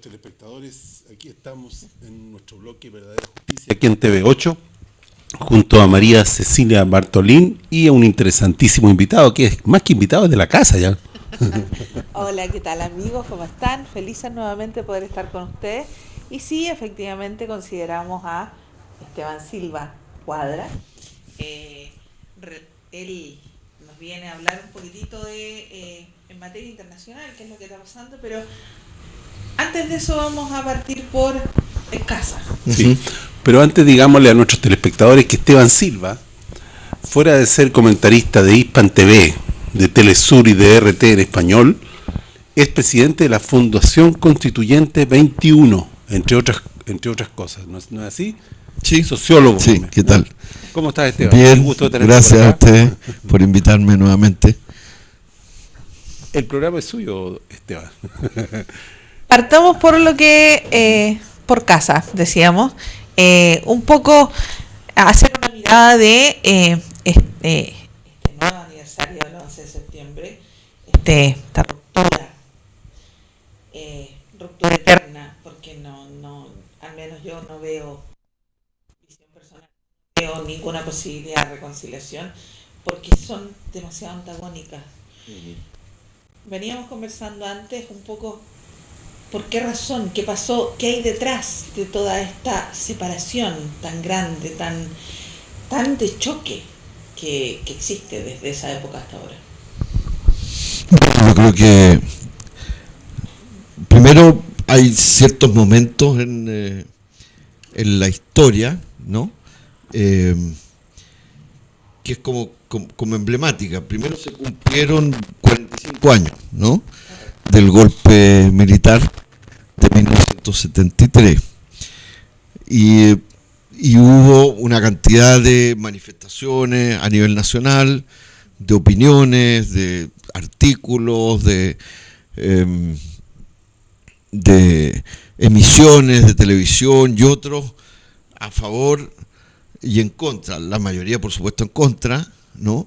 Queridos telespectadores, aquí estamos en nuestro bloque Verdadera Justicia, aquí en TV8, junto a María Cecilia Bartolín y a un interesantísimo invitado, que es más que invitado, es de la casa ya. Hola, ¿qué tal amigos? ¿Cómo están? Felices nuevamente poder estar con ustedes. Y sí, efectivamente consideramos a Esteban Silva Cuadra. Él nos viene a hablar un poquitito de en materia internacional, qué es lo que está pasando, pero antes de eso vamos a partir por casa. Sí, pero antes digámosle a nuestros telespectadores que Esteban Silva, fuera de ser comentarista de Hispan TV, de Telesur y de RT en español, es presidente de la Fundación Constituyente 21, entre otras cosas. ¿No es así? Sí. Sociólogo. Sí, ¿qué tal? ¿Cómo estás, Esteban? Bien, Un gusto tenerte gracias por a acá. ustedes por invitarme nuevamente. El programa es suyo, Esteban. Partamos por lo que, por casa, decíamos, un poco hacer una mirada de este nuevo aniversario del 11 de septiembre, esta ruptura eterna, porque no, al menos yo no veo, visión personal, no veo ninguna posibilidad de reconciliación, porque son demasiado antagónicas. Veníamos conversando antes un poco por qué razón, qué pasó, qué hay detrás de toda esta separación tan grande, tan de choque que existe desde esa época hasta ahora. Yo creo que primero hay ciertos momentos en la historia, ¿no? Que es como emblemática. Primero se cumplieron 45 años, ¿no? Del golpe militar de 1973. Y hubo una cantidad de manifestaciones a nivel nacional, de opiniones, de artículos, de emisiones de televisión y otros a favor y en contra. La mayoría, por supuesto, en contra, ¿no?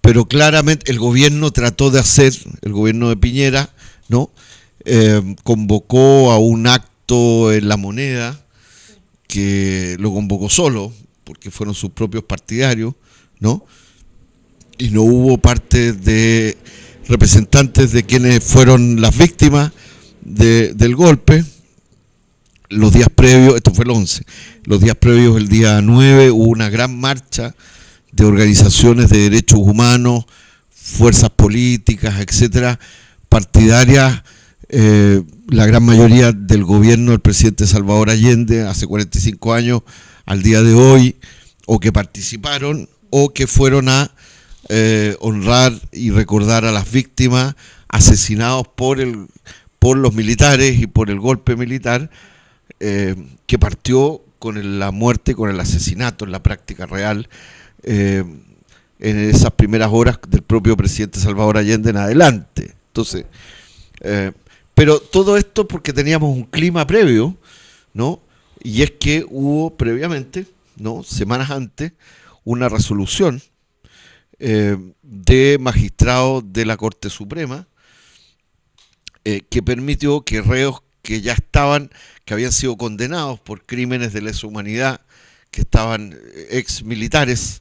Pero claramente el gobierno trató de hacer, el gobierno de Piñera, ¿no? Convocó a un acto en La Moneda, que lo convocó solo, porque fueron sus propios partidarios, ¿no? Y no hubo parte de representantes de quienes fueron las víctimas del golpe. Los días previos, esto fue el 11, los días previos, el día 9, hubo una gran marcha de organizaciones de derechos humanos, fuerzas políticas, etcétera, partidarias, la gran mayoría del gobierno del presidente Salvador Allende hace 45 años al día de hoy, o que participaron o que fueron a honrar y recordar a las víctimas asesinados por los militares y por el golpe militar, que partió con la muerte, con el asesinato en la práctica real, en esas primeras horas del propio presidente Salvador Allende en adelante. Entonces, pero todo esto porque teníamos un clima previo, ¿no? Y es que hubo previamente, ¿no? Semanas antes, una resolución de magistrados de la Corte Suprema, que permitió que reos que ya que habían sido condenados por crímenes de lesa humanidad, que estaban ex militares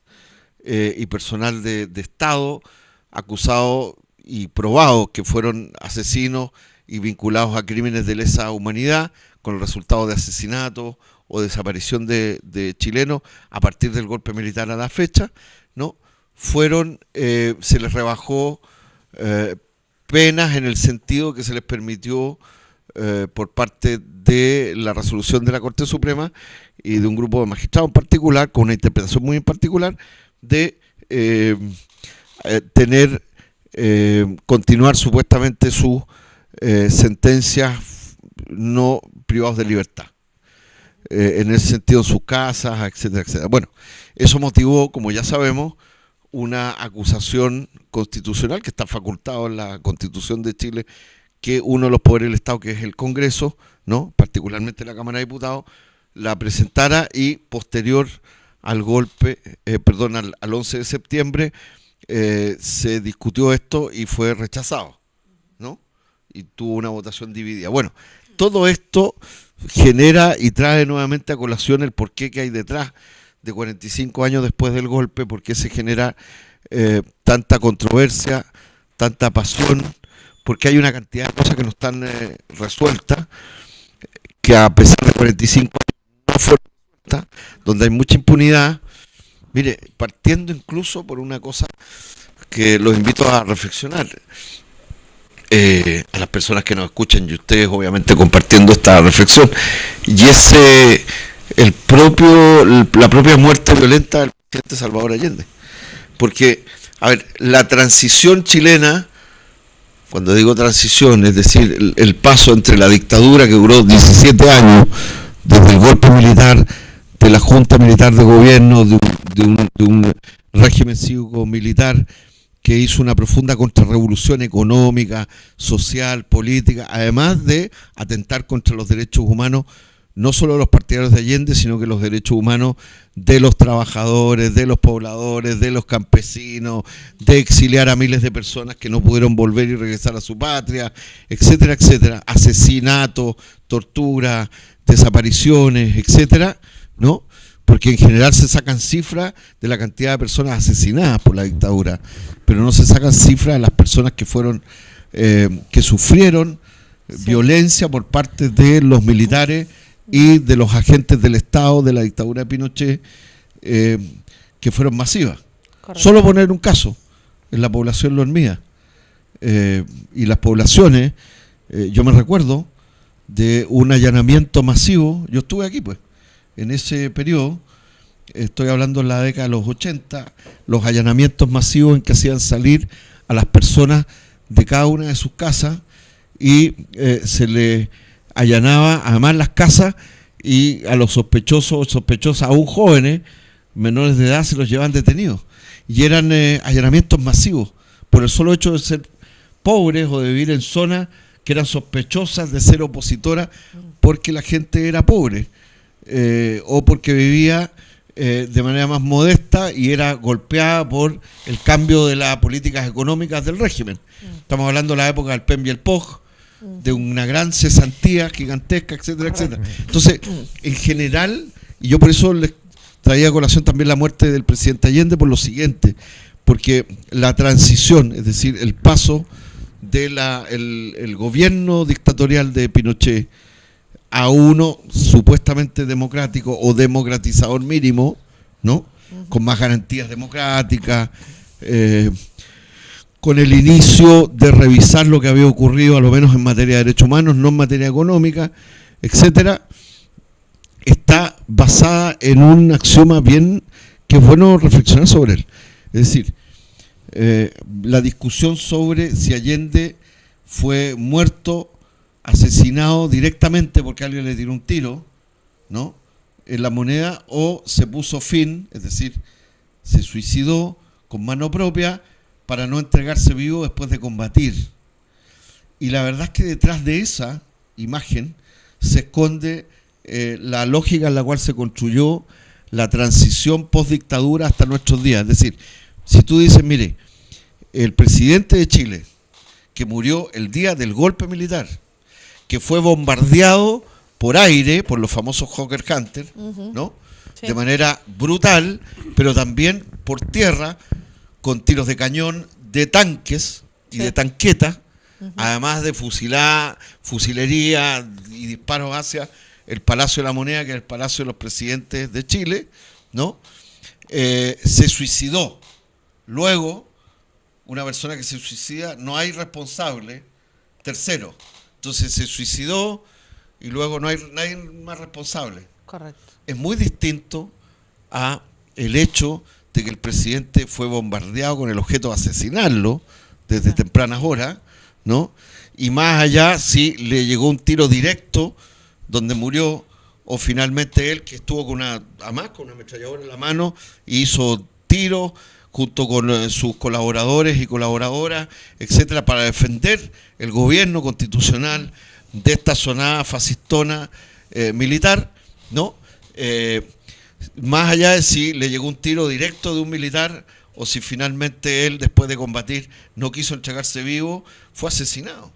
y personal de Estado, acusados y probados que fueron asesinos y vinculados a crímenes de lesa humanidad, con el resultado de asesinato o desaparición de chilenos a partir del golpe militar a la fecha, ¿no? Se les rebajó penas en el sentido que se les permitió, por parte de la resolución de la Corte Suprema y de un grupo de magistrados en particular, con una interpretación muy en particular, de continuar supuestamente sus sentencias no privados de libertad. En ese sentido, sus casas, etcétera, etcétera. Bueno, eso motivó, como ya sabemos, una acusación constitucional que está facultado en la Constitución de Chile, que uno de los poderes del Estado, que es el Congreso, ¿no? Particularmente la Cámara de Diputados, la presentara, y posterior al golpe, al 11 de septiembre, se discutió esto y fue rechazado, ¿no? y tuvo una votación dividida. Bueno, todo esto genera y trae nuevamente a colación el porqué que hay detrás de 45 años después del golpe, por qué se genera tanta controversia, tanta pasión, porque hay una cantidad de cosas que no están resueltas, que a pesar de 45 años no fueron resueltas, donde hay mucha impunidad. Mire, partiendo incluso por una cosa que los invito a reflexionar, a las personas que nos escuchan y ustedes obviamente compartiendo esta reflexión, y es la propia muerte violenta del presidente Salvador Allende. Porque, a ver, la transición chilena, cuando digo transición, es decir, el paso entre la dictadura que duró 17 años, desde el golpe militar, de la Junta Militar de Gobierno, de un régimen cívico-militar que hizo una profunda contrarrevolución económica, social, política, además de atentar contra los derechos humanos, no solo de los partidarios de Allende, sino que los derechos humanos de los trabajadores, de los pobladores, de los campesinos, de exiliar a miles de personas que no pudieron volver y regresar a su patria, etcétera, etcétera, asesinatos, tortura, desapariciones, etcétera, ¿no? Porque en general se sacan cifras de la cantidad de personas asesinadas por la dictadura, pero no se sacan cifras de las personas que fueron, que sufrieron violencia por parte de los militares y de los agentes del Estado de la dictadura de Pinochet, que fueron masivas. Correcto. Solo poner un caso, en la población Lormía. Y las poblaciones, yo me recuerdo de un allanamiento masivo, yo estuve aquí pues, en ese periodo, estoy hablando en la década de los 80, los allanamientos masivos en que hacían salir a las personas de cada una de sus casas y se les allanaba además las casas, y a los sospechosos o sospechosas, aún jóvenes, menores de edad, se los llevaban detenidos. Y eran allanamientos masivos, por el solo hecho de ser pobres o de vivir en zonas que eran sospechosas de ser opositoras porque la gente era pobre, o porque vivía de manera más modesta y era golpeada por el cambio de las políticas económicas del régimen. Estamos hablando de la época del PEM y el POG, de una gran cesantía gigantesca, etcétera, etcétera. Entonces, en general, y yo por eso les traía a colación también la muerte del presidente Allende, por lo siguiente, porque la transición, es decir, el paso de el gobierno dictatorial de Pinochet a uno supuestamente democrático o democratizador mínimo, ¿no? Con más garantías democráticas, con el inicio de revisar lo que había ocurrido, a lo menos en materia de derechos humanos, no en materia económica, etcétera, está basada en un axioma bien que es bueno reflexionar sobre él. Es decir, la discusión sobre si Allende fue muerto, asesinado directamente porque alguien le tiró un tiro, ¿no?, en la moneda, o se puso fin, es decir, se suicidó con mano propia para no entregarse vivo después de combatir. Y la verdad es que detrás de esa imagen se esconde la lógica en la cual se construyó la transición post-dictadura hasta nuestros días. Es decir, si tú dices, mire, el presidente de Chile, que murió el día del golpe militar, que fue bombardeado por aire, por los famosos Hawker Hunter, ¿no? Sí. De manera brutal, pero también por tierra, con tiros de cañón, de tanques y de tanquetas, además de fusilería y disparos hacia el Palacio de la Moneda, que es el Palacio de los Presidentes de Chile, ¿no? Se suicidó. Luego, una persona que se suicida, no hay responsable tercero. Entonces se suicidó y luego no hay nadie más responsable. Correcto. Es muy distinto a el hecho de que el presidente fue bombardeado con el objeto de asesinarlo desde tempranas horas, ¿no? Y más allá, si le llegó un tiro directo donde murió, o finalmente él, que estuvo con una ametralladora en la mano y hizo tiros junto con sus colaboradores y colaboradoras, etcétera, para defender el gobierno constitucional de esta zonada fascistona militar, ¿no? Más allá de si le llegó un tiro directo de un militar o si finalmente él, después de combatir, no quiso entregarse vivo, fue asesinado.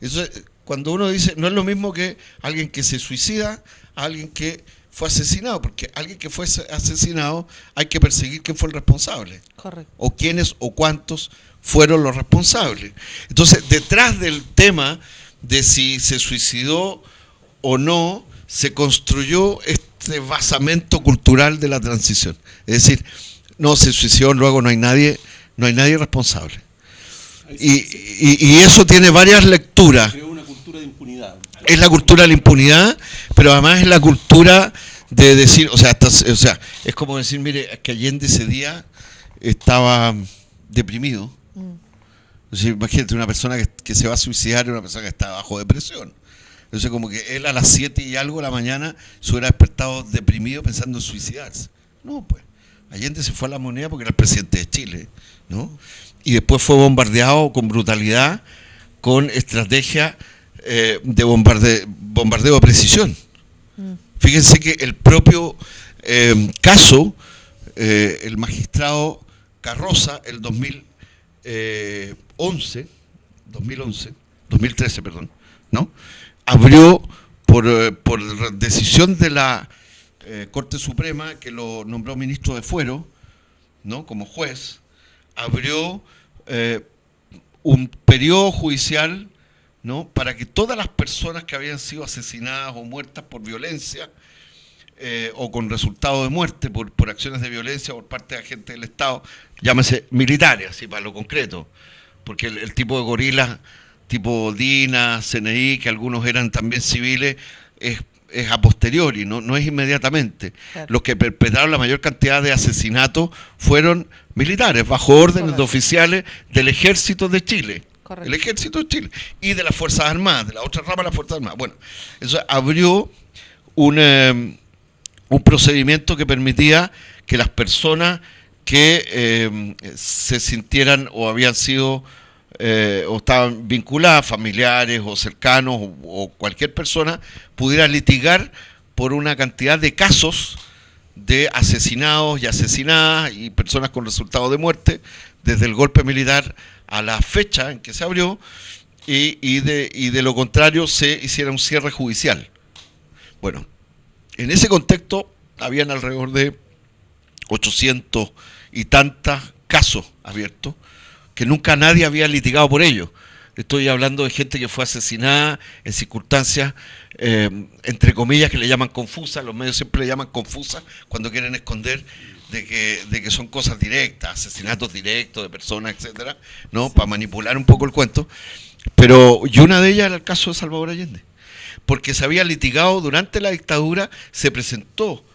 Eso, cuando uno dice, no es lo mismo que alguien que se suicida a alguien que fue asesinado, porque alguien que fue asesinado hay que perseguir quién fue el responsable. Correcto. O quiénes o cuántos fueron los responsables. Entonces, detrás del tema de si se suicidó o no, se construyó este basamento cultural de la transición. Es decir, no se suicidó, luego no hay nadie responsable. Y eso tiene varias lecturas. Creó una cultura de impunidad. Es la cultura de la impunidad, pero además es la cultura de decir, o sea, es como decir, mire, es que Allende ese día estaba deprimido. O sea, imagínate, una persona que se va a suicidar es una persona que está bajo depresión. Entonces, como que él a las 7 y algo de la mañana se hubiera despertado deprimido pensando en suicidarse. No, pues. Allende se fue a La Moneda porque era el presidente de Chile, ¿no? Y después fue bombardeado con brutalidad, con estrategia de bombardeo de precisión. Fíjense que el propio caso, el magistrado Carroza, el 2013, ¿no? Abrió por decisión de la Corte Suprema, que lo nombró ministro de Fuero, ¿no? Como juez, abrió un periodo judicial, ¿no? Para que todas las personas que habían sido asesinadas o muertas por violencia o con resultado de muerte por acciones de violencia por parte de agentes del Estado, llámese militares, así para lo concreto, porque el tipo de gorilas tipo DINA, CNI, que algunos eran también civiles, es a posteriori, no es inmediatamente. Claro. Los que perpetraron la mayor cantidad de asesinatos fueron militares, bajo órdenes de oficiales del Ejército de Chile. Correcto. El Ejército de Chile y de las Fuerzas Armadas, de la otra rama de las Fuerzas Armadas. Bueno, eso abrió un procedimiento que permitía que las personas que se sintieran o habían sido o estaban vinculadas, familiares o cercanos o cualquier persona, pudiera litigar por una cantidad de casos de asesinados y asesinadas y personas con resultado de muerte desde el golpe militar a la fecha en que se abrió y de lo contrario se hiciera un cierre judicial. Bueno, en ese contexto habían alrededor de 800 y tantos casos abiertos que nunca nadie había litigado por ello. Estoy hablando de gente que fue asesinada en circunstancias, entre comillas, que le llaman confusas, los medios siempre le llaman confusas cuando quieren esconder de que son cosas directas, asesinatos directos de personas, etcétera, ¿no? Para manipular un poco el cuento. Y una de ellas era el caso de Salvador Allende, porque se había litigado durante la dictadura, se presentó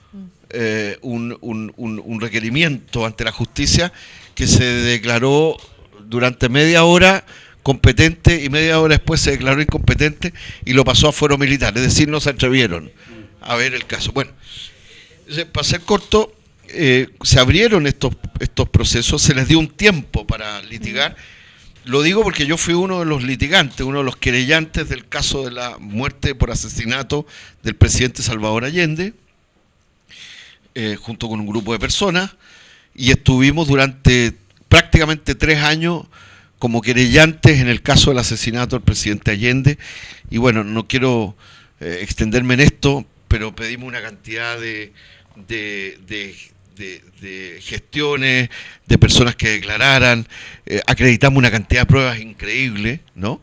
un requerimiento ante la justicia que se declaró durante media hora competente y media hora después se declaró incompetente y lo pasó a fuero militar, es decir, no se atrevieron a ver el caso. Bueno, para ser corto, se abrieron estos procesos, se les dio un tiempo para litigar. Lo digo porque yo fui uno de los litigantes, uno de los querellantes del caso de la muerte por asesinato del presidente Salvador Allende, junto con un grupo de personas, y estuvimos durante prácticamente 3 años como querellantes en el caso del asesinato del presidente Allende. Y bueno, no quiero extenderme en esto, pero pedimos una cantidad de gestiones, de personas que declararan, acreditamos una cantidad de pruebas increíbles, ¿no?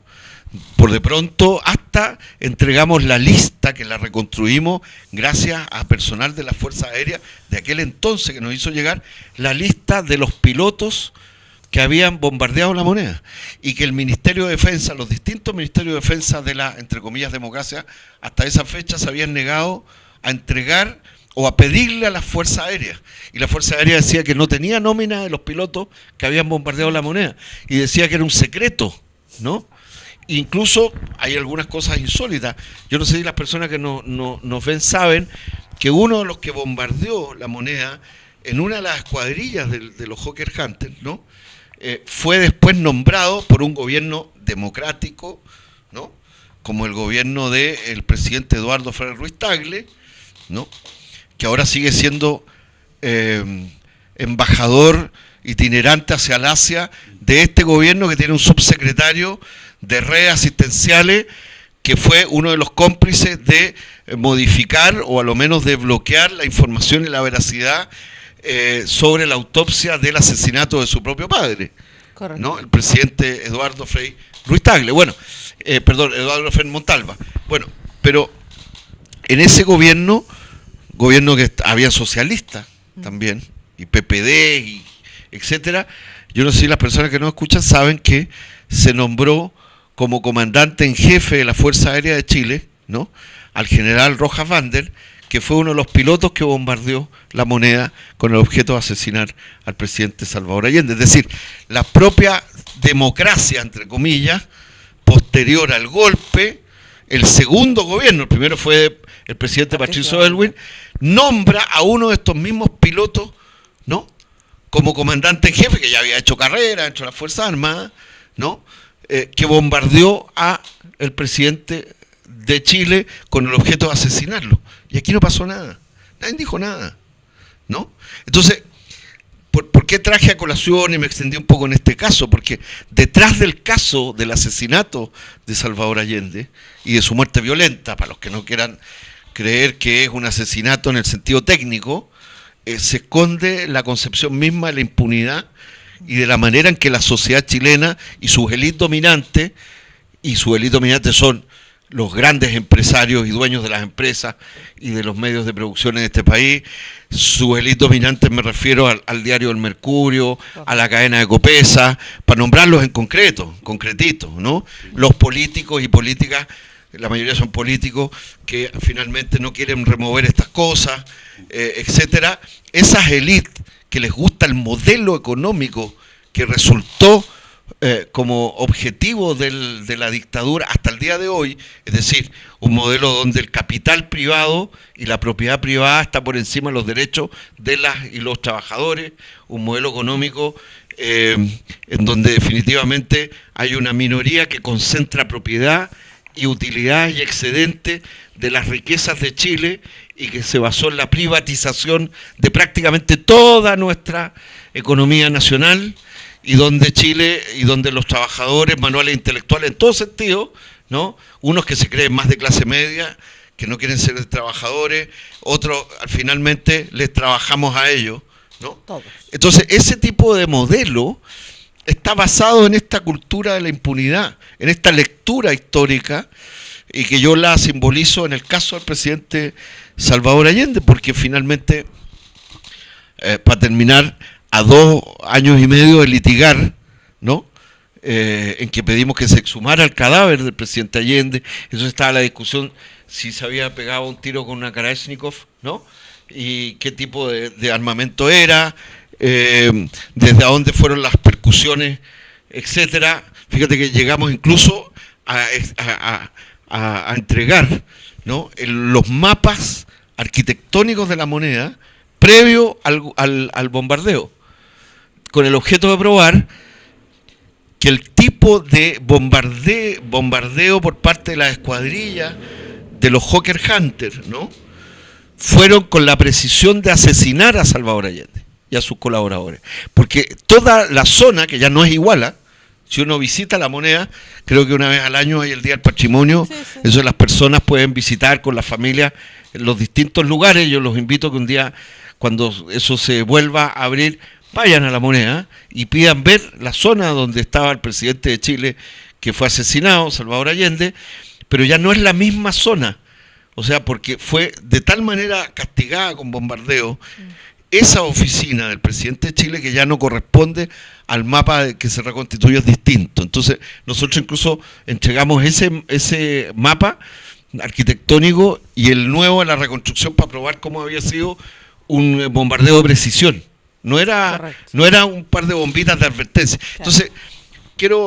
Por de pronto hasta entregamos la lista que la reconstruimos gracias a personal de las Fuerzas Aéreas de aquel entonces que nos hizo llegar la lista de los pilotos que habían bombardeado La Moneda y que el Ministerio de Defensa, los distintos Ministerios de Defensa de la, entre comillas, democracia, hasta esa fecha se habían negado a entregar o a pedirle a las Fuerzas Aéreas. Y la Fuerza Aérea decía que no tenía nómina de los pilotos que habían bombardeado La Moneda y decía que era un secreto, ¿no? Incluso hay algunas cosas insólitas. Yo no sé si las personas que nos ven saben que uno de los que bombardeó La Moneda en una de las escuadrillas de los Hawker Hunters, ¿no? Fue después nombrado por un gobierno democrático, ¿no? Como el gobierno del presidente Eduardo Frei Ruiz-Tagle, ¿no? Que ahora sigue siendo embajador itinerante hacia el Asia de este gobierno, que tiene un subsecretario de redes asistenciales, que fue uno de los cómplices de modificar o a lo menos de bloquear la información y la veracidad sobre la autopsia del asesinato de su propio padre. Correcto. ¿No? El presidente Eduardo Frei Ruiz Tagle. Eduardo Frei Montalva. Bueno, pero en ese gobierno que había socialistas también, y PPD, y etcétera, yo no sé si las personas que nos escuchan saben que se nombró como comandante en jefe de la Fuerza Aérea de Chile, ¿no?, al general Rojas Vander, que fue uno de los pilotos que bombardeó La Moneda con el objeto de asesinar al presidente Salvador Allende. Es decir, la propia democracia, entre comillas, posterior al golpe, el segundo gobierno, el primero fue el presidente Patricio Aylwin, nombra a uno de estos mismos pilotos, ¿no?, como comandante en jefe, que ya había hecho carrera dentro de las Fuerzas Armadas, ¿no?, que bombardeó a el presidente de Chile con el objeto de asesinarlo. Y aquí no pasó nada. Nadie dijo nada, ¿no? Entonces, ¿por qué traje a colación y me extendí un poco en este caso? Porque detrás del caso del asesinato de Salvador Allende y de su muerte violenta, para los que no quieran creer que es un asesinato en el sentido técnico, se esconde la concepción misma de la impunidad y de la manera en que la sociedad chilena y sus élites dominantes son los grandes empresarios y dueños de las empresas y de los medios de producción en este país. Sus élites dominantes me refiero al diario El Mercurio, a la cadena de Copesa, para nombrarlos en concretito, ¿no? Los políticos y políticas, la mayoría son políticos que finalmente no quieren remover estas cosas, etcétera. Esas élites que les gusta el modelo económico que resultó como objetivo de la dictadura hasta el día de hoy, es decir, un modelo donde el capital privado y la propiedad privada está por encima de los derechos de las y los trabajadores, un modelo económico en donde definitivamente hay una minoría que concentra propiedad y utilidad y excedente de las riquezas de Chile y que se basó en la privatización de prácticamente toda nuestra economía nacional, y donde Chile y donde los trabajadores, manuales intelectuales, en todo sentido, ¿no?, unos que se creen más de clase media, que no quieren ser trabajadores, otros finalmente les trabajamos a ellos, ¿no? Todos. Entonces, ese tipo de modelo está basado en esta cultura de la impunidad, en esta lectura histórica, y que yo la simbolizo en el caso del presidente Salvador Allende, porque finalmente, para terminar, a 2 años y medio de litigar, ¿no?, en que pedimos que se exhumara el cadáver del presidente Allende, eso estaba la discusión si se había pegado un tiro con una Kalashnikov, ¿no?, y qué tipo de armamento era, desde a dónde fueron las percusiones, etcétera. Fíjate que llegamos incluso a entregar, ¿no?, los mapas arquitectónicos de La Moneda previo al bombardeo, con el objeto de probar que el tipo de bombardeo por parte de la escuadrilla de los Hawker Hunter, ¿no?, fueron con la precisión de asesinar a Salvador Allende y a sus colaboradores. Porque toda la zona, que ya no es Iguala, si uno visita La Moneda, creo que una vez al año hay el Día del Patrimonio, sí. Eso las personas pueden visitar con la familia en los distintos lugares. Yo los invito a que un día, cuando eso se vuelva a abrir, vayan a La Moneda y pidan ver la zona donde estaba el presidente de Chile que fue asesinado, Salvador Allende, pero ya no es la misma zona, o sea, porque fue de tal manera castigada con bombardeo esa oficina del presidente de Chile que ya no corresponde al mapa que se reconstituye, es distinto. Entonces nosotros incluso entregamos ese mapa arquitectónico y el nuevo a la reconstrucción para probar cómo había sido un bombardeo de precisión. No era un par de bombitas de advertencia. Claro. Entonces,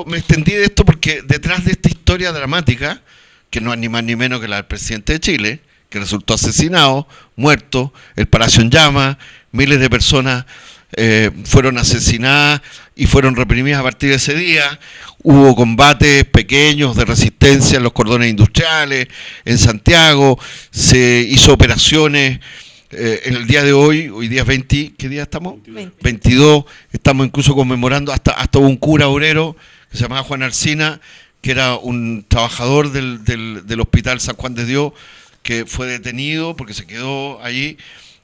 me extendí de esto porque detrás de esta historia dramática, que no es ni más ni menos que la del presidente de Chile, que resultó asesinado, muerto, el Palacio en llamas, miles de personas fueron asesinadas y fueron reprimidas a partir de ese día. Hubo combates pequeños de resistencia en los cordones industriales, en Santiago, se hizo operaciones. En el día de hoy día es 20, ¿qué día estamos? 22, estamos incluso conmemorando, hasta un cura obrero que se llamaba Juan Alsina, que era un trabajador del Hospital San Juan de Dios, que fue detenido porque se quedó allí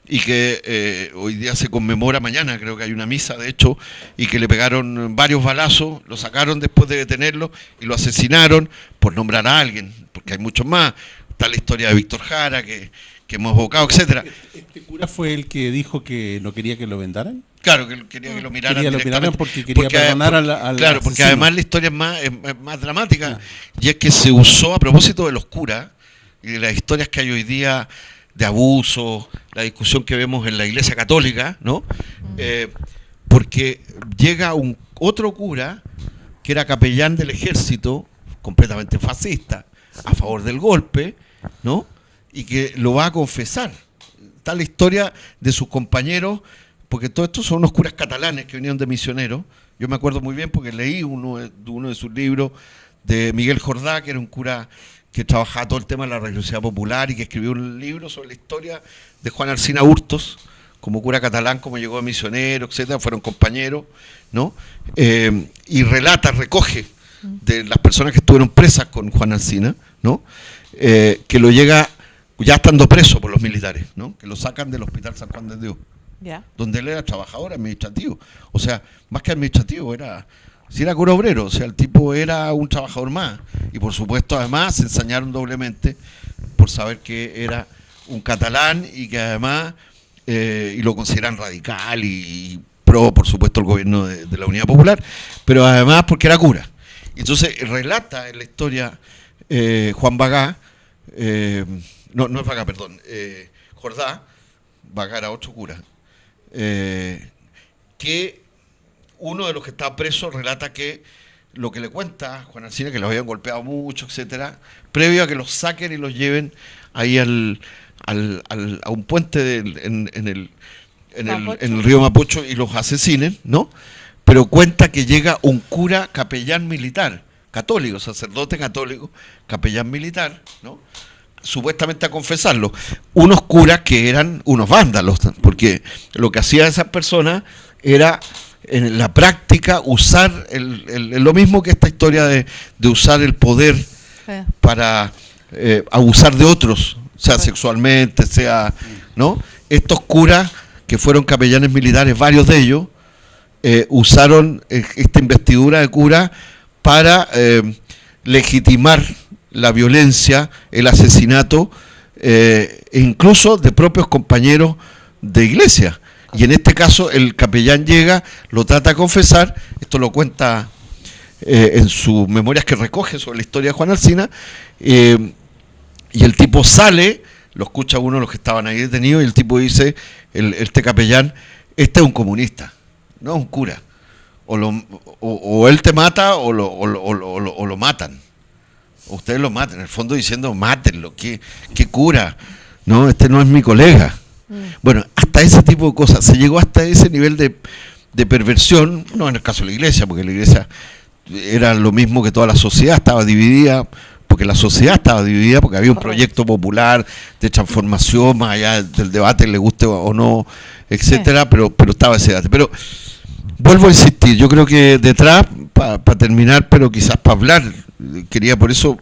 y que hoy día se conmemora, mañana creo que hay una misa de hecho, y que le pegaron varios balazos, lo sacaron después de detenerlo y lo asesinaron, por nombrar a alguien, porque hay muchos más. Está la historia de Víctor Jara que hemos evocado, etcétera. ¿Este cura fue el que dijo que no quería que lo vendaran? Claro, que quería que lo miraran Quería lo miraran directamente, porque quería perdonar al claro, porque asesino. además la historia es más dramática, y es que se usó a propósito de los curas y de las historias que hay hoy día de abuso, la discusión que vemos en la Iglesia Católica, ¿no? Porque llega otro cura que era capellán del ejército, completamente fascista, a favor del golpe, ¿no? Y que lo va a confesar. Está la historia de sus compañeros, porque todos estos son unos curas catalanes que vinieron de misioneros. Yo me acuerdo muy bien porque leí uno de sus libros de Miguel Jordá, que era un cura que trabajaba todo el tema de la religiosidad popular y que escribió un libro sobre la historia de Juan Alsina Hurtos, como cura catalán, como llegó a misionero, etcétera, fueron compañeros, ¿no? Y recoge de las personas que estuvieron presas con Juan Alsina, ¿no? Que lo llega ya estando preso por los militares, ¿no? Que lo sacan del Hospital San Juan de Dios, donde él era trabajador administrativo, o sea, más que administrativo, si era cura obrero, o sea, el tipo era un trabajador más, y por supuesto además se ensañaron doblemente por saber que era un catalán y que además y lo consideran radical y pro, por supuesto, el gobierno de la Unidad Popular, pero además porque era cura. Entonces relata en la historia Juan Bagá, no es Bagá, perdón, Jordá, Bagá era otro cura, que uno de los que estaba preso relata que lo que le cuenta Juan Alsina, que los habían golpeado mucho, etcétera, previo a que los saquen y los lleven ahí a un puente en el río Mapocho y los asesinen, ¿no? Pero cuenta que llega un cura capellán militar, católico, sacerdote católico, capellán militar, ¿no? Supuestamente a confesarlo. Unos curas que eran unos vándalos, porque lo que hacían esas personas era en la práctica usar lo mismo que esta historia de usar el poder para abusar de otros, sea sexualmente, sea, ¿no? Estos curas que fueron capellanes militares, varios de ellos, usaron esta investidura de cura para legitimar la violencia, el asesinato, e incluso de propios compañeros de iglesia. Y en este caso el capellán llega, lo trata de confesar, esto lo cuenta en sus memorias que recoge sobre la historia de Juan Alsina, y el tipo sale, lo escucha uno de los que estaban ahí detenidos, y el tipo dice, este capellán, este es un comunista, no es un cura. O él te mata o lo matan. O ustedes lo matan, en el fondo diciendo, mátenlo, ¿qué cura? No, este no es mi colega. Bueno, hasta ese tipo de cosas, se llegó hasta ese nivel de perversión, no en el caso de la iglesia, porque la iglesia era lo mismo que toda la sociedad, estaba dividida, porque había un proyecto popular de transformación, más allá del debate, le guste o no, etcétera, pero estaba ese debate. Pero vuelvo a insistir, yo creo que detrás, para terminar, pero quizás para hablar, quería, por eso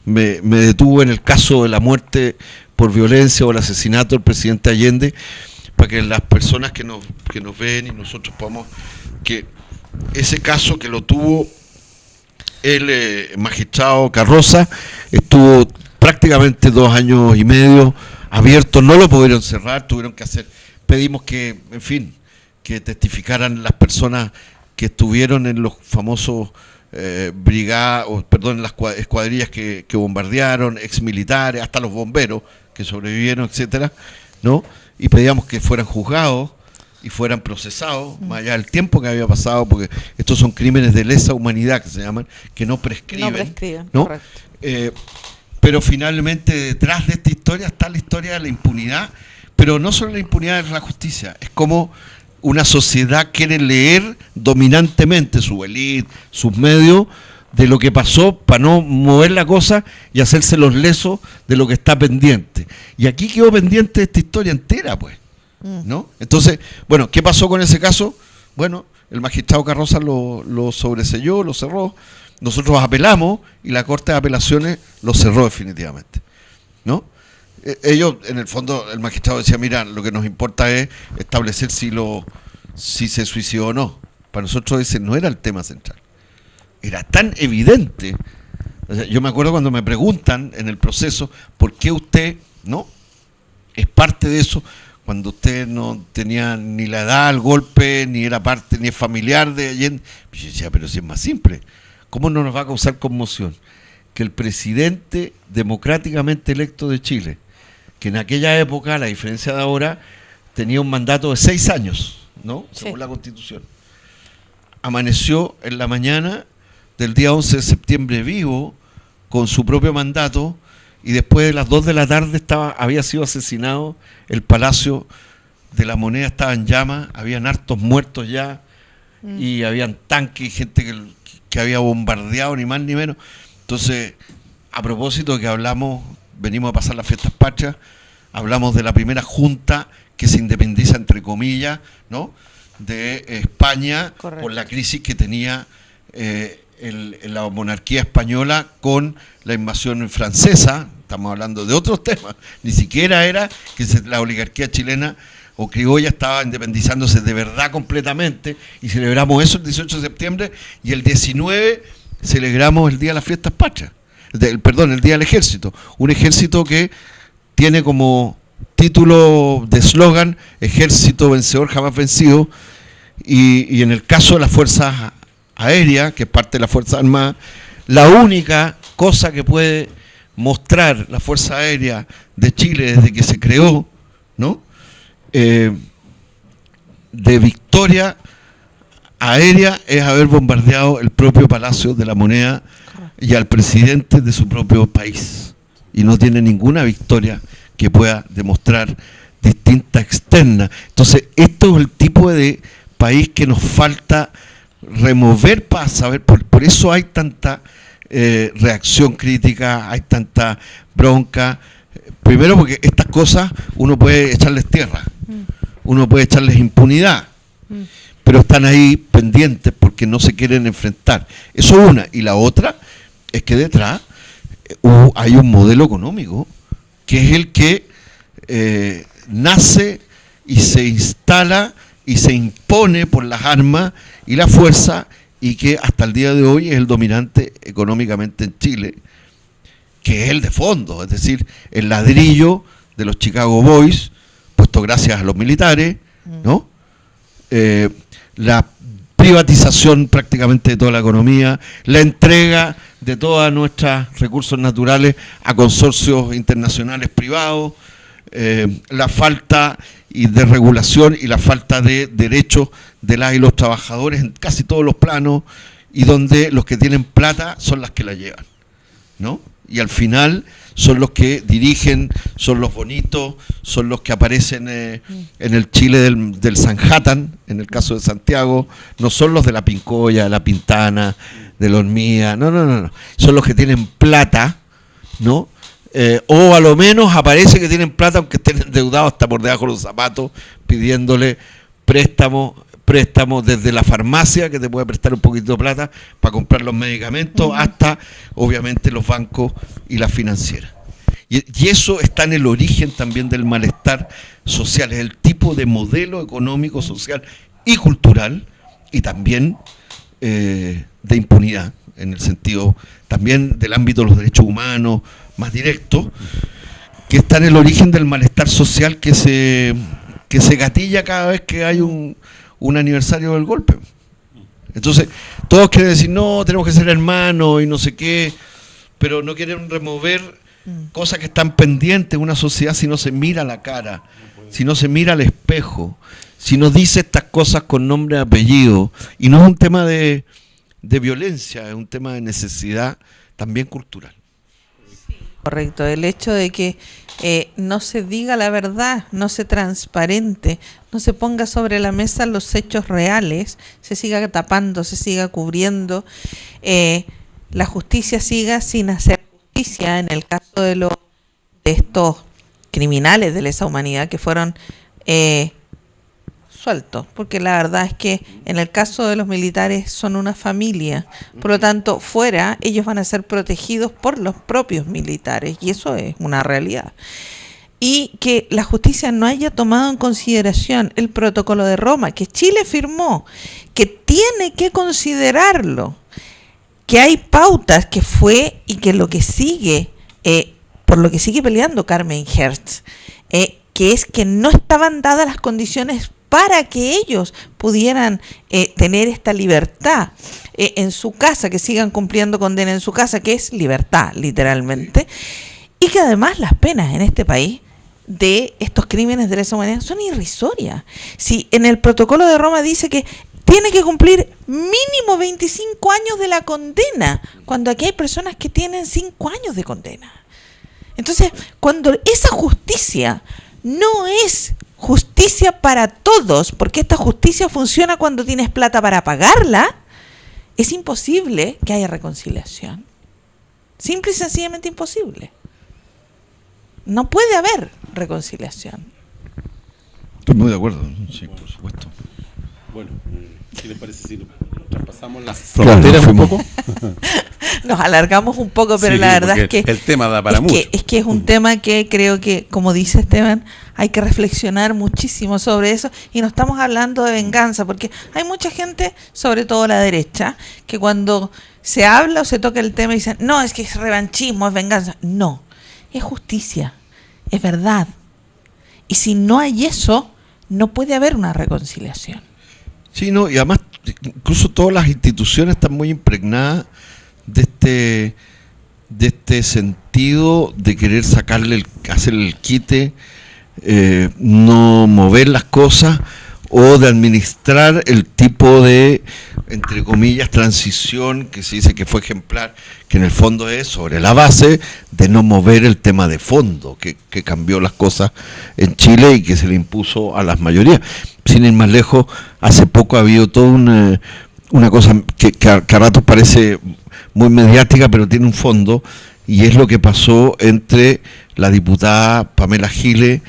me detuve en el caso de la muerte por violencia o el asesinato del presidente Allende, para que las personas que nos ven y nosotros podamos, que ese caso que lo tuvo el magistrado Carroza, estuvo prácticamente 2 años y medio abierto, no lo pudieron cerrar, tuvieron que pedimos que, en fin, que testificaran las personas que estuvieron en los famosos las escuadrillas que bombardearon, exmilitares, hasta los bomberos que sobrevivieron, etcétera, ¿no? Y pedíamos que fueran juzgados y fueran procesados, más allá del tiempo que había pasado, porque estos son crímenes de lesa humanidad que se llaman, que no prescriben, ¿no? Pero finalmente detrás de esta historia está la historia de la impunidad, pero no solo la impunidad de la justicia, es como una sociedad quiere leer dominantemente su élite, sus medios, de lo que pasó para no mover la cosa y hacerse los lesos de lo que está pendiente. Y aquí quedó pendiente esta historia entera, pues, ¿no? Entonces, bueno, ¿qué pasó con ese caso? Bueno, el magistrado Carroza lo sobreselló, lo cerró, Nosotros apelamos y la Corte de Apelaciones lo cerró definitivamente, ¿no? Ellos, en el fondo, el magistrado decía, mira, lo que nos importa es establecer si se suicidó o no. Para nosotros ese no era el tema central. Era tan evidente. O sea, yo me acuerdo cuando me preguntan en el proceso, ¿por qué usted no es parte de eso? Cuando usted no tenía ni la edad al golpe, ni era parte, ni es familiar de Allende. Yo decía, pero si es más simple, ¿cómo no nos va a causar conmoción que el presidente democráticamente electo de Chile, que en aquella época, a la diferencia de ahora, tenía un mandato de 6 años, ¿no? Según Sí. la Constitución, amaneció en la mañana del día 11 de septiembre vivo, con su propio mandato, y después de las 2 de la tarde había sido asesinado, el Palacio de la Moneda estaba en llamas, habían hartos muertos ya, y habían tanques y gente que había bombardeado, ni más ni menos. Entonces, a propósito de que venimos a pasar las fiestas patrias, hablamos de la primera junta que se independiza, entre comillas, ¿no?, de España. Correcto. Por la crisis que tenía la monarquía española con la invasión francesa. Estamos hablando de otros temas, ni siquiera era que la oligarquía chilena o criolla estaba independizándose de verdad completamente, y celebramos eso el 18 de septiembre, y el 19 celebramos el Día de las Fiestas Patrias, el Día del Ejército, un ejército que tiene como título de eslogan Ejército vencedor jamás vencido, y en el caso de las Fuerzas Aéreas, que es parte de las Fuerzas Armadas, la única cosa que puede mostrar la Fuerza Aérea de Chile desde que se creó, ¿no?, de victoria aérea, es haber bombardeado el propio Palacio de la Moneda y al presidente de su propio país, y no tiene ninguna victoria que pueda demostrar distinta externa. Entonces, esto es el tipo de país que nos falta remover para saber, por eso hay tanta reacción crítica, hay tanta bronca. Primero porque estas cosas uno puede echarles tierra, uno puede echarles impunidad, pero están ahí pendientes porque no se quieren enfrentar. Eso es una. Y la otra es que detrás hay un modelo económico que es el que nace y se instala y se impone por las armas y la fuerza, y que hasta el día de hoy es el dominante económicamente en Chile, que es el de fondo, es decir, el ladrillo de los Chicago Boys, puesto gracias a los militares, ¿no? La privatización prácticamente de toda la economía, la entrega de todos nuestros recursos naturales a consorcios internacionales privados, la falta de regulación y la falta de derechos de las y los trabajadores en casi todos los planos, y donde los que tienen plata son las que la llevan, ¿no? Y al final son los que dirigen, son los bonitos, son los que aparecen en el Chile del Sanhattan, en el caso de Santiago, no son los de la Pincoya, de la Pintana, de la Hormiga, no, son los que tienen plata, ¿no? O a lo menos aparece que tienen plata, aunque estén endeudados hasta por debajo de los zapatos, pidiéndole préstamos desde la farmacia, que te puede prestar un poquito de plata para comprar los medicamentos, hasta obviamente los bancos y las financieras. Y eso está en el origen también del malestar social, es el tipo de modelo económico, social y cultural, y también de impunidad, en el sentido también del ámbito de los derechos humanos más directo, que está en el origen del malestar social que se gatilla cada vez que hay un aniversario del golpe. Entonces, todos quieren decir, no, tenemos que ser hermanos y no sé qué, pero no quieren remover cosas que están pendientes. Una sociedad, si no se mira a la cara, si no se mira al espejo, si no dice estas cosas con nombre y apellido, y no es un tema de violencia, es un tema de necesidad también cultural. Correcto, el hecho de que no se diga la verdad, no se transparente, no se ponga sobre la mesa los hechos reales, se siga tapando, se siga cubriendo, la justicia siga sin hacer justicia en el caso de estos criminales de lesa humanidad que fueron sueltos, porque la verdad es que en el caso de los militares son una familia, por lo tanto fuera ellos van a ser protegidos por los propios militares y eso es una realidad. Y que la justicia no haya tomado en consideración el protocolo de Roma, que Chile firmó, que tiene que considerarlo, que hay pautas que fue y que lo que sigue, por lo que sigue peleando Carmen Hertz, que es que no estaban dadas las condiciones para que ellos pudieran tener esta libertad en su casa, que sigan cumpliendo condena en su casa, que es libertad, literalmente, y que además las penas en este país de estos crímenes de lesa humanidad son irrisorias. Si en el protocolo de Roma dice que tiene que cumplir mínimo 25 años de la condena, cuando aquí hay personas que tienen 5 años de condena. Entonces, cuando esa justicia no es justicia para todos, porque esta justicia funciona cuando tienes plata para pagarla, es imposible que haya reconciliación. Simple y sencillamente imposible. No puede haber reconciliación. Estoy muy de acuerdo, sí, por supuesto. Bueno, ¿qué les parece si nos traspasamos las fronteras un poco? Nos alargamos un poco, pero Sí, la verdad es que el tema da para mucho. es que es un tema que creo que, como dice Esteban, hay que reflexionar muchísimo sobre eso, y no estamos hablando de venganza, porque hay mucha gente, sobre todo la derecha, que cuando se habla o se toca el tema dicen, no, es que es revanchismo, es venganza. No, es justicia, es verdad. Y si no hay eso, no puede haber una reconciliación. Sí, no, y además incluso todas las instituciones están muy impregnadas de este sentido de querer hacerle el quite, no mover las cosas o de administrar el tipo de, entre comillas, transición que se dice que fue ejemplar, que en el fondo es sobre la base de no mover el tema de fondo, que cambió las cosas en Chile y que se le impuso a las mayorías. Sin ir más lejos, hace poco ha habido toda una cosa que a ratos parece muy mediática, pero tiene un fondo, y es lo que pasó entre la diputada Pamela Giles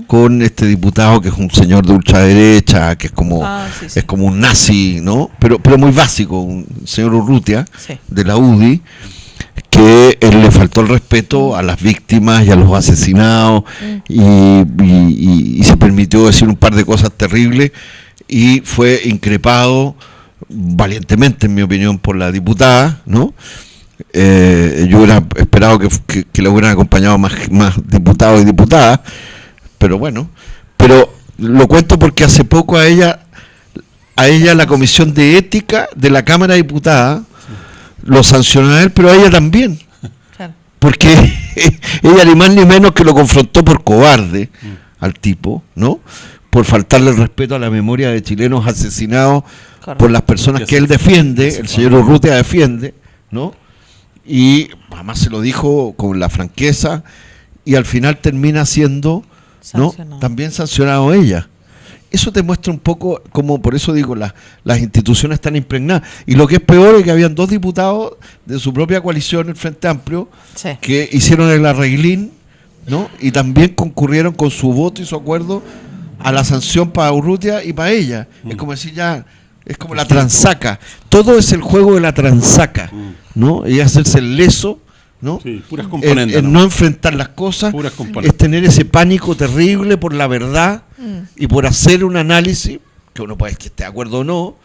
con este diputado que es un señor de ultraderecha, que es como es como un nazi, ¿no? Pero muy básico, un señor Urrutia, de la UDI, que él le faltó el respeto a las víctimas y a los asesinados, y se permitió decir un par de cosas terribles, y fue increpado valientemente, en mi opinión, por la diputada, ¿no? Yo hubiera esperado que le hubieran acompañado más diputados y diputadas, pero bueno, pero lo cuento porque hace poco a ella la Comisión de Ética de la Cámara de Diputadas lo sancionó a él, pero a ella también, claro, porque ella ni más ni menos que lo confrontó por cobarde al tipo, ¿no? Por faltarle el respeto a la memoria de chilenos asesinados, correcto, por las personas que él defiende, el señor Urrutia defiende, ¿no? Y además se lo dijo con la franqueza, y al final termina siendo, ¿no?, también sancionado ella. Eso te muestra un poco como, por eso digo, las instituciones están impregnadas. Y lo que es peor es que habían 2 diputados de su propia coalición, el Frente Amplio, que hicieron el arreglín, ¿no? Y también concurrieron con su voto y su acuerdo a la sanción para Urrutia y para ella. Es como decir, ya, es como la transaca. Todo es el juego de la transaca, ¿no? Y hacerse el leso, ¿no? Sí, puras componentes. El no enfrentar las cosas es tener ese pánico terrible por la verdad y por hacer un análisis, que uno puede que esté de acuerdo o no,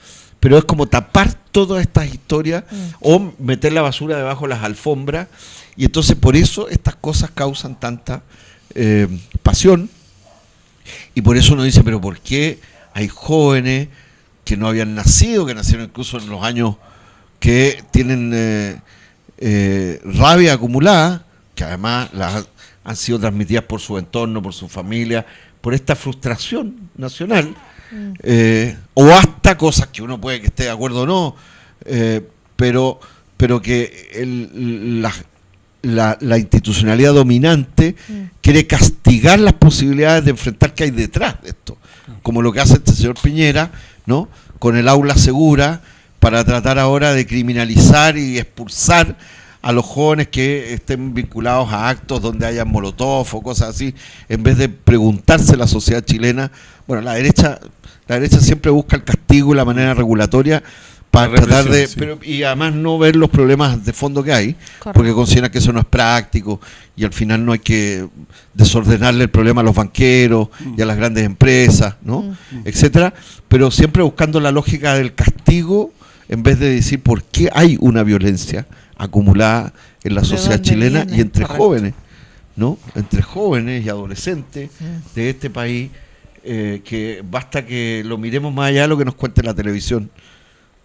pero es como tapar todas estas historias o meter la basura debajo de las alfombras, y entonces por eso estas cosas causan tanta pasión, y por eso uno dice, pero ¿por qué hay jóvenes que no habían nacido, que nacieron incluso en los años, que tienen rabia acumulada, que además han sido transmitidas por su entorno, por su familia, por esta frustración nacional, o hasta cosas que uno puede que esté de acuerdo o no, pero que la institucionalidad dominante quiere castigar las posibilidades de enfrentar qué hay detrás de esto, como lo que hace este señor Piñera, ¿no?, con el aula segura, para tratar ahora de criminalizar y expulsar a los jóvenes que estén vinculados a actos donde haya molotov o cosas así, en vez de preguntarse la sociedad chilena. Bueno, la derecha siempre busca el castigo y la manera regulatoria para tratar de, sí. Y además no ver los problemas de fondo que hay, correcto, porque consideran que eso no es práctico y al final no hay que desordenarle el problema a los banqueros y a las grandes empresas, ¿no? Etcétera, pero siempre buscando la lógica del castigo en vez de decir por qué hay una violencia acumulada en la sociedad chilena y entre jóvenes, ¿no? Entre jóvenes y adolescentes de este país, que basta que lo miremos más allá de lo que nos cuente la televisión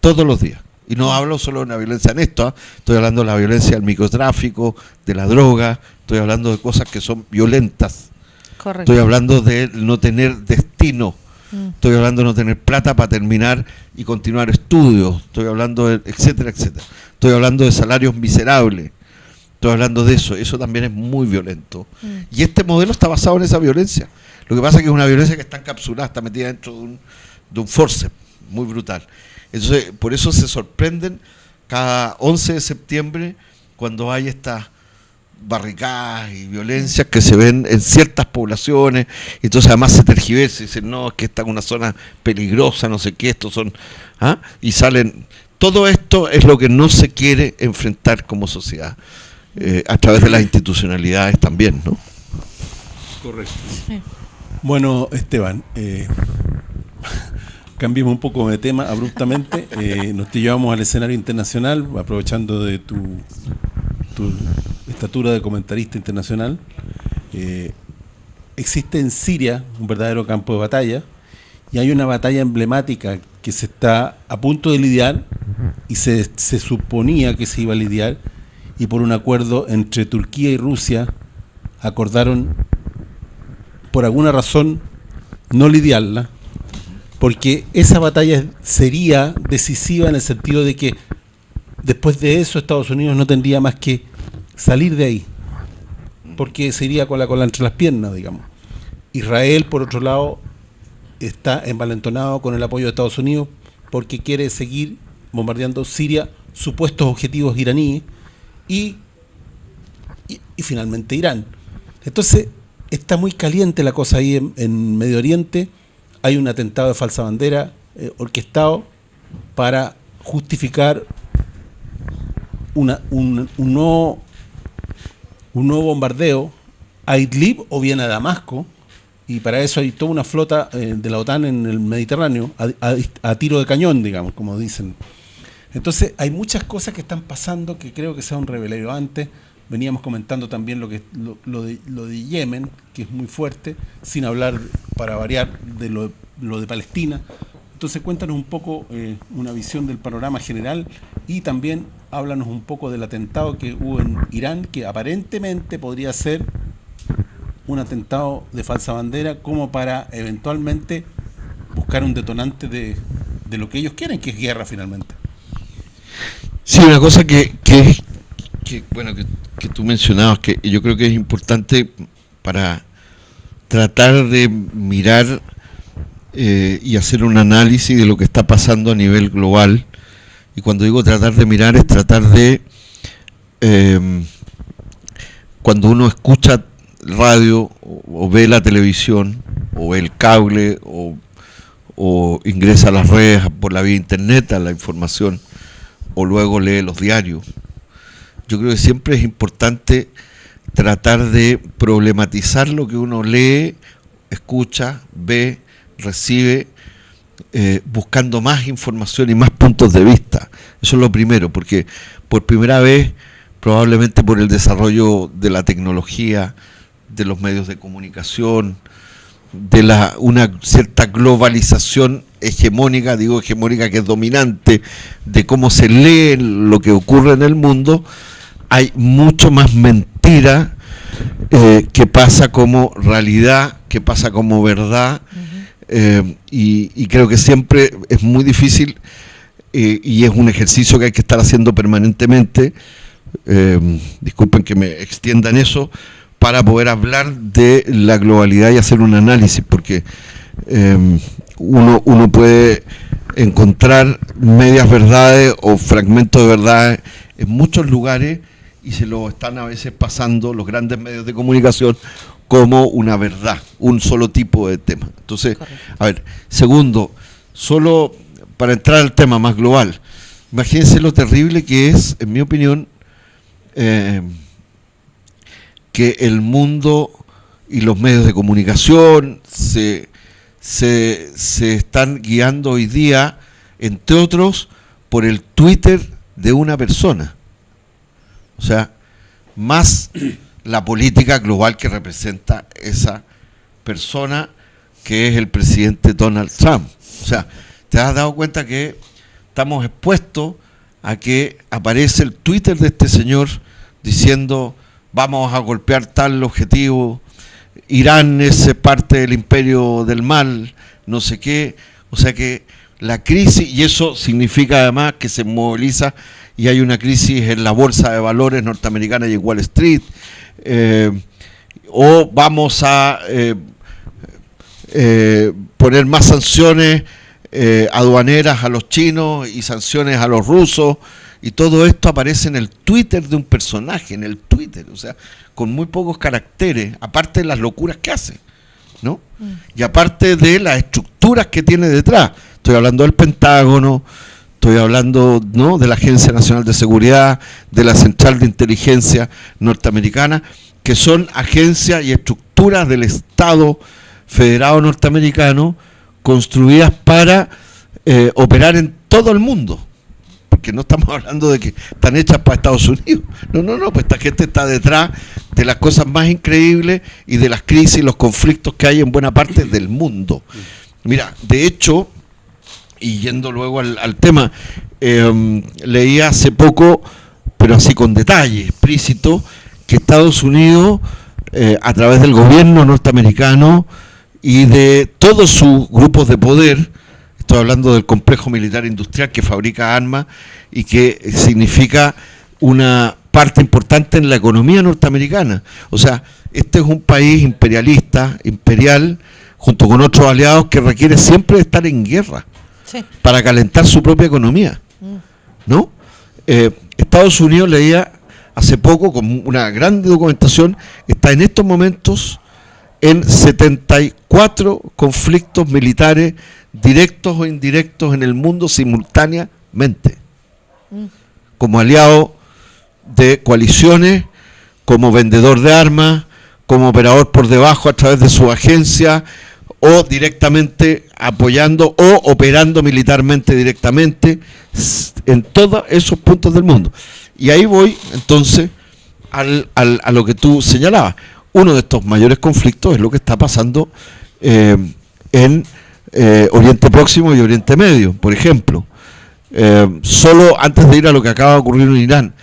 todos los días. Y no hablo solo de una violencia en esto, estoy hablando de la violencia del microtráfico, de la droga, estoy hablando de cosas que son violentas. Correcto. Estoy hablando de no tener destino, estoy hablando de no tener plata para terminar y continuar estudios, estoy hablando de etcétera, etcétera. Estoy hablando de salarios miserables, estoy hablando de eso también es muy violento. Y este modelo está basado en esa violencia. Lo que pasa es que es una violencia que está encapsulada, está metida dentro de un forceps muy brutal. Entonces, por eso se sorprenden cada 11 de septiembre cuando hay estas barricadas y violencias que se ven en ciertas poblaciones. Entonces además se tergiversa y dicen, no, es que esta es una zona peligrosa, no sé qué, estos son... Y salen... Todo esto es lo que no se quiere enfrentar como sociedad, a través de las institucionalidades también, ¿no? Correcto. Sí. Bueno, Esteban, cambiemos un poco de tema abruptamente. Nos te llevamos al escenario internacional, aprovechando de tu estatura de comentarista internacional. Existe en Siria un verdadero campo de batalla, y hay una batalla emblemática que se está a punto de lidiar, y se suponía que se iba a lidiar, y por un acuerdo entre Turquía y Rusia acordaron, por alguna razón, no lidiarla, porque esa batalla sería decisiva en el sentido de que después de eso Estados Unidos no tendría más que salir de ahí, porque se iría con la cola entre las piernas, digamos. Israel, por otro lado, está envalentonado con el apoyo de Estados Unidos porque quiere seguir bombardeando Siria, supuestos objetivos iraníes, y finalmente Irán. Entonces, está muy caliente la cosa ahí en Medio Oriente. Hay un atentado de falsa bandera orquestado para justificar un nuevo bombardeo a Idlib o bien a Damasco, y para eso hay toda una flota de la OTAN en el Mediterráneo a tiro de cañón, digamos, como dicen. Entonces hay muchas cosas que están pasando que creo que se han revelado antes. Veníamos comentando también lo de Yemen, que es muy fuerte, sin hablar, para variar, de lo de Palestina. Entonces cuéntanos un poco una visión del panorama general, y también háblanos un poco del atentado que hubo en Irán, que aparentemente podría ser un atentado de falsa bandera, como para eventualmente buscar un detonante de lo que ellos quieren, que es guerra finalmente. Sí, una cosa que tú mencionabas, que yo creo que es importante para tratar de mirar y hacer un análisis de lo que está pasando a nivel global. Y cuando digo tratar de mirar, es tratar de, cuando uno escucha radio o ve la televisión o ve el cable o ingresa a las redes por la vía internet a la información, o luego lee los diarios, yo creo que siempre es importante tratar de problematizar lo que uno lee, escucha, ve, recibe, buscando más información y más puntos de vista. Eso es lo primero, porque por primera vez, probablemente por el desarrollo de la tecnología, de los medios de comunicación, de una cierta globalización hegemónica, digo hegemónica que es dominante, de cómo se lee lo que ocurre en el mundo, hay mucho más mentira que pasa como realidad, que pasa como verdad, y creo que siempre es muy difícil, y es un ejercicio que hay que estar haciendo permanentemente, disculpen que me extienda en eso, para poder hablar de la globalidad y hacer un análisis, porque uno puede encontrar medias verdades o fragmentos de verdades en muchos lugares, y se lo están a veces pasando los grandes medios de comunicación como una verdad, un solo tipo de tema. Entonces, correcto. A ver, segundo, solo para entrar al tema más global, imagínense lo terrible que es, en mi opinión, que el mundo y los medios de comunicación se están guiando hoy día, entre otros, por el Twitter de una persona. O sea, más la política global que representa esa persona, que es el presidente Donald Trump. O sea, te has dado cuenta que estamos expuestos a que aparece el Twitter de este señor diciendo vamos a golpear tal objetivo, Irán es parte del imperio del mal, no sé qué. O sea que la crisis, y eso significa además que se moviliza y hay una crisis en la bolsa de valores norteamericana y en Wall Street, o vamos a poner más sanciones aduaneras a los chinos y sanciones a los rusos, y todo esto aparece en el Twitter de un personaje, en el Twitter, o sea, con muy pocos caracteres, aparte de las locuras que hace, ¿no? Y aparte de las estructuras que tiene detrás. Estoy hablando del Pentágono, estoy hablando, ¿no?, de la Agencia Nacional de Seguridad, de la Central de Inteligencia Norteamericana, que son agencias y estructuras del Estado Federado Norteamericano construidas para operar en todo el mundo. Porque no estamos hablando de que están hechas para Estados Unidos. No, pues esta gente está detrás de las cosas más increíbles y de las crisis y los conflictos que hay en buena parte del mundo. Mira, de hecho, y yendo luego al tema, leí hace poco, pero así con detalle explícito, que Estados Unidos, a través del gobierno norteamericano y de todos sus grupos de poder, estoy hablando del complejo militar industrial que fabrica armas y que significa una parte importante en la economía norteamericana. O sea, este es un país imperialista, imperial, junto con otros aliados, que requiere siempre estar en guerra, sí, para calentar su propia economía, ¿no? Estados Unidos, leía hace poco, con una gran documentación, está en estos momentos en 74 conflictos militares directos o indirectos en el mundo simultáneamente, como aliado de coaliciones, como vendedor de armas, como operador por debajo a través de su agencia, o directamente apoyando o operando militarmente directamente en todos esos puntos del mundo. Y ahí voy entonces a lo que tú señalabas. Uno de estos mayores conflictos es lo que está pasando en Oriente Próximo y Oriente Medio, por ejemplo. Solo antes de ir a lo que acaba de ocurrir en Irán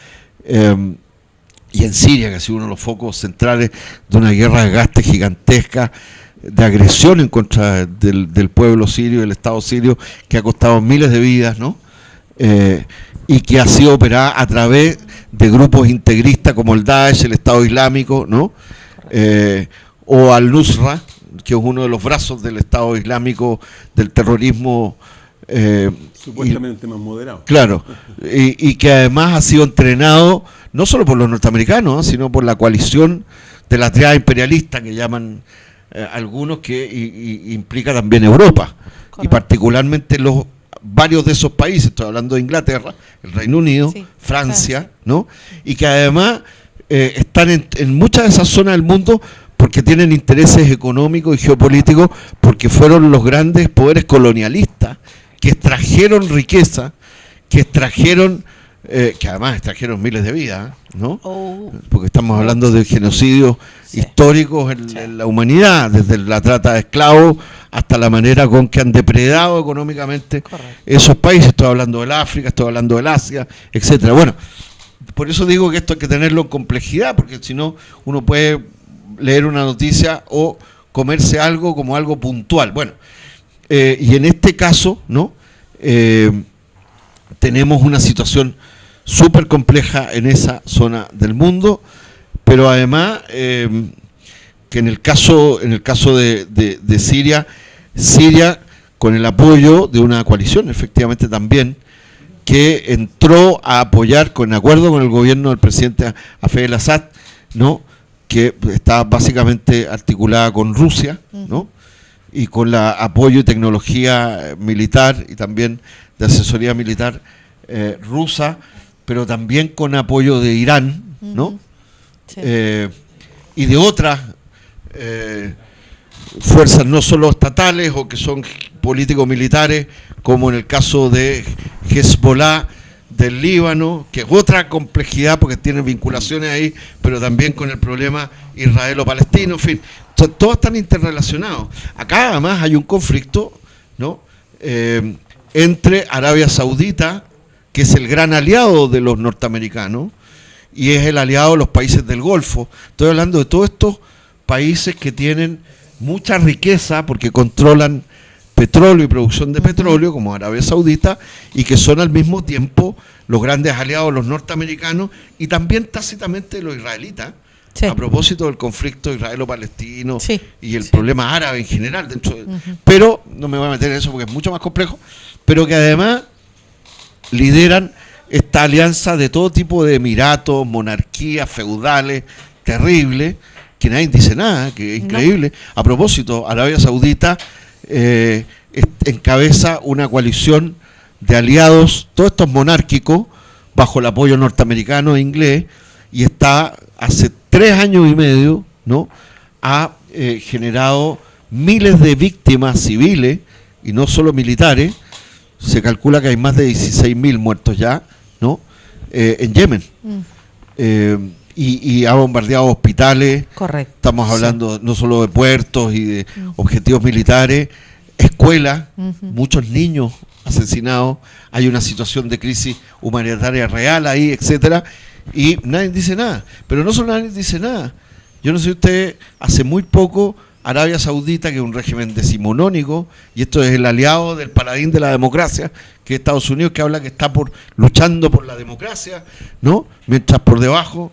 y en Siria, que ha sido uno de los focos centrales de una guerra de gaste gigantesca, de agresión en contra del pueblo sirio, del Estado sirio, que ha costado miles de vidas, ¿no? Y que ha sido operada a través de grupos integristas como el Daesh, el Estado Islámico, ¿no? O al-Nusra, que es uno de los brazos del Estado Islámico, del terrorismo. Supuestamente más moderado. Claro, y que además ha sido entrenado no solo por los norteamericanos, sino por la coalición de la triada imperialista que llaman algunos, que implica también Europa. Correcto. Y particularmente varios de esos países, estoy hablando de Inglaterra, el Reino Unido, sí, Francia, ¿no? Y que además están en muchas de esas zonas del mundo porque tienen intereses económicos y geopolíticos, porque fueron los grandes poderes colonialistas que extrajeron riqueza, que extrajeron, que además extrajeron miles de vidas, ¿no? Porque estamos hablando de genocidios, sí, históricos en la humanidad, desde la trata de esclavos hasta la manera con que han depredado económicamente, correcto, esos países. Estoy hablando del África, estoy hablando del Asia, etcétera. Bueno, por eso digo que esto hay que tenerlo en complejidad, porque si no uno puede leer una noticia o comerse algo como algo puntual. Bueno, y en este caso, ¿no? Tenemos una situación súper compleja en esa zona del mundo, pero además que en el caso de Siria con el apoyo de una coalición, efectivamente también, que entró a apoyar, con acuerdo con el gobierno del presidente Hafez el-Assad, ¿no? Que está básicamente articulada con Rusia, ¿no? Y con la apoyo y tecnología militar y también de asesoría militar rusa, pero también con apoyo de Irán, ¿no? Sí. Y de otras fuerzas no solo estatales o que son políticos militares, como en el caso de Hezbollah del Líbano, que es otra complejidad porque tienen vinculaciones ahí, pero también con el problema israelo-palestino, en fin, todos están interrelacionados. Acá además hay un conflicto, ¿no? Entre Arabia Saudita, que es el gran aliado de los norteamericanos, y es el aliado de los países del Golfo. Estoy hablando de todos estos países que tienen mucha riqueza porque controlan petróleo y producción de petróleo, como Arabia Saudita, y que son al mismo tiempo los grandes aliados de los norteamericanos y también tácitamente de los israelitas, Sí. a propósito del conflicto israelo-palestino Sí, y el sí. problema árabe en general. Pero, no me voy a meter en eso porque es mucho más complejo, pero que además lideran esta alianza de todo tipo de emiratos, monarquías, feudales, terribles, que nadie dice nada, que es increíble. A propósito, Arabia Saudita encabeza una coalición de aliados, todos estos monárquicos, bajo el apoyo norteamericano e inglés, y está hace 3 años y medio, ¿no? Ha generado miles de víctimas civiles, y no solo militares. Se calcula que hay más de 16.000 muertos ya, ¿no? En Yemen. Y ha bombardeado hospitales. Correcto. Estamos hablando no solo de puertos y de objetivos militares, escuelas, muchos niños asesinados. Hay una situación de crisis humanitaria real ahí, etcétera, y nadie dice nada. Pero no solo nadie dice nada. Yo no sé si usted, hace muy poco, Arabia Saudita, que es un régimen decimonónico, y esto es el aliado del paladín de la democracia, que es Estados Unidos, que habla que está luchando por la democracia, ¿no? Mientras por debajo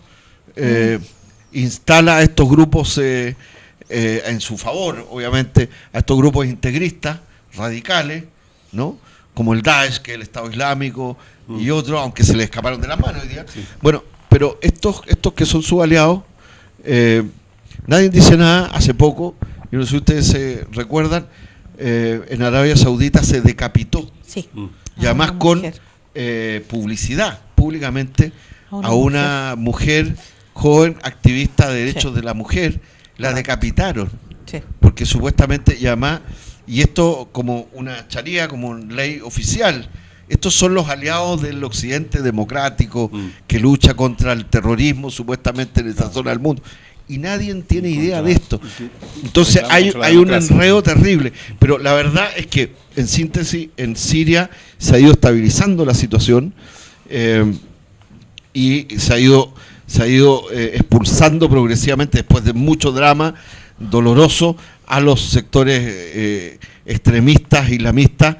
instala a estos grupos en su favor, obviamente, a estos grupos integristas, radicales, ¿no? Como el Daesh, que es el Estado Islámico, y otros, aunque se le escaparon de las manos hoy día. Sí. Bueno, pero estos que son sus aliados, nadie dice nada. Hace poco, yo no sé si ustedes se recuerdan, en Arabia Saudita se decapitó, Sí. y además con publicidad, públicamente, a una mujer joven, activista de derechos de la mujer, la decapitaron, porque supuestamente, y además, y esto como una charía, como ley oficial, estos son los aliados del occidente democrático que lucha contra el terrorismo supuestamente en esta zona del mundo, y nadie tiene idea de esto. Entonces hay un enredo terrible, pero la verdad es que, en síntesis, en Siria se ha ido estabilizando la situación, y se ha ido expulsando progresivamente, después de mucho drama doloroso, a los sectores extremistas, islamistas,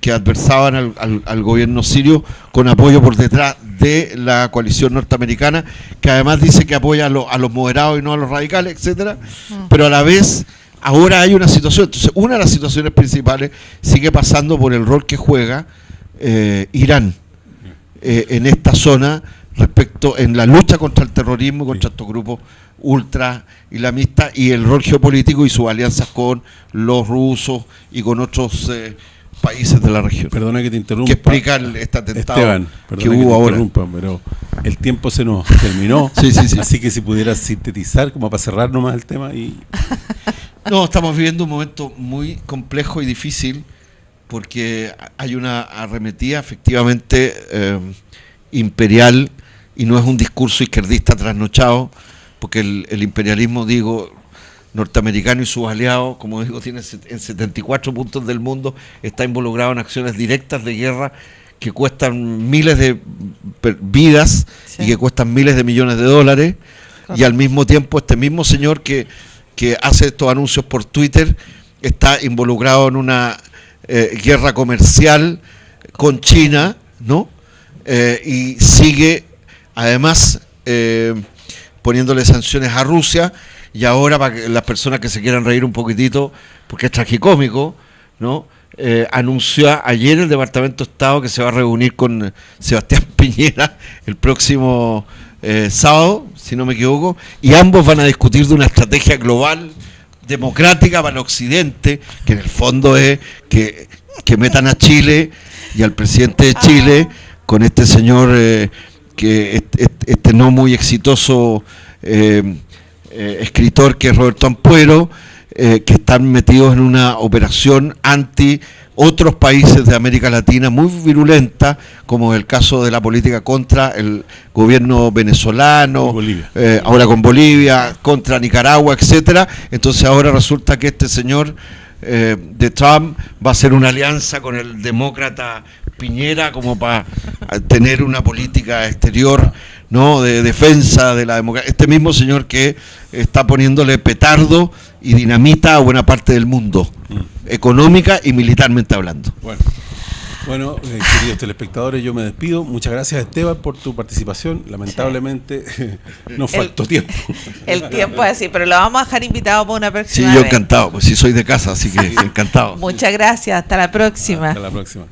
que adversaban al gobierno sirio, con apoyo por detrás de la coalición norteamericana, que además dice que apoya a los moderados y no a los radicales, etcétera. Pero a la vez ahora hay una situación. Entonces, una de las situaciones principales sigue pasando por el rol que juega Irán en esta zona, respecto en la lucha contra el terrorismo, contra estos grupos ultra islamistas, y el rol geopolítico y sus alianzas con los rusos y con otros países de la región. Perdona que te interrumpa. Que explica este atentado, Esteban, que hubo ahora. Pero el tiempo se nos terminó. Sí. Así que si pudieras sintetizar, como para cerrar nomás el tema. No, estamos viviendo un momento muy complejo y difícil, porque hay una arremetida efectivamente imperial, y no es un discurso izquierdista trasnochado, porque el imperialismo, norteamericano y sus aliados, como digo, tiene en 74 puntos del mundo, está involucrado en acciones directas de guerra que cuestan miles de vidas, y que cuestan miles de millones de dólares. Correcto. Y al mismo tiempo este mismo señor que hace estos anuncios por Twitter está involucrado en una guerra comercial con China, ¿no? Y sigue además poniéndole sanciones a Rusia. Y ahora, para que las personas que se quieran reír un poquitito, porque es tragicómico, ¿no? anunció ayer el Departamento de Estado que se va a reunir con Sebastián Piñera el próximo sábado, si no me equivoco, y ambos van a discutir de una estrategia global democrática para el Occidente, que en el fondo es que metan a Chile y al presidente de Chile con este señor que este no muy exitoso escritor que es Roberto Ampuero, que están metidos en una operación anti otros países de América Latina muy virulenta, como el caso de la política contra el gobierno venezolano, ahora con Bolivia, contra Nicaragua, etcétera. Entonces ahora resulta que este señor de Trump va a hacer una alianza con el demócrata Piñera como para tener una política exterior, ¿no?, de defensa de la democracia. Este mismo señor que está poniéndole petardo y dinamita a buena parte del mundo, económica y militarmente hablando. Bueno, queridos telespectadores, yo me despido. Muchas gracias, Esteban, por tu participación. Lamentablemente nos faltó tiempo. El tiempo es así, pero lo vamos a dejar invitado para una próxima Sí, yo vez. encantado, pues sí soy de casa, así que encantado. Muchas gracias, hasta la próxima. Hasta la próxima.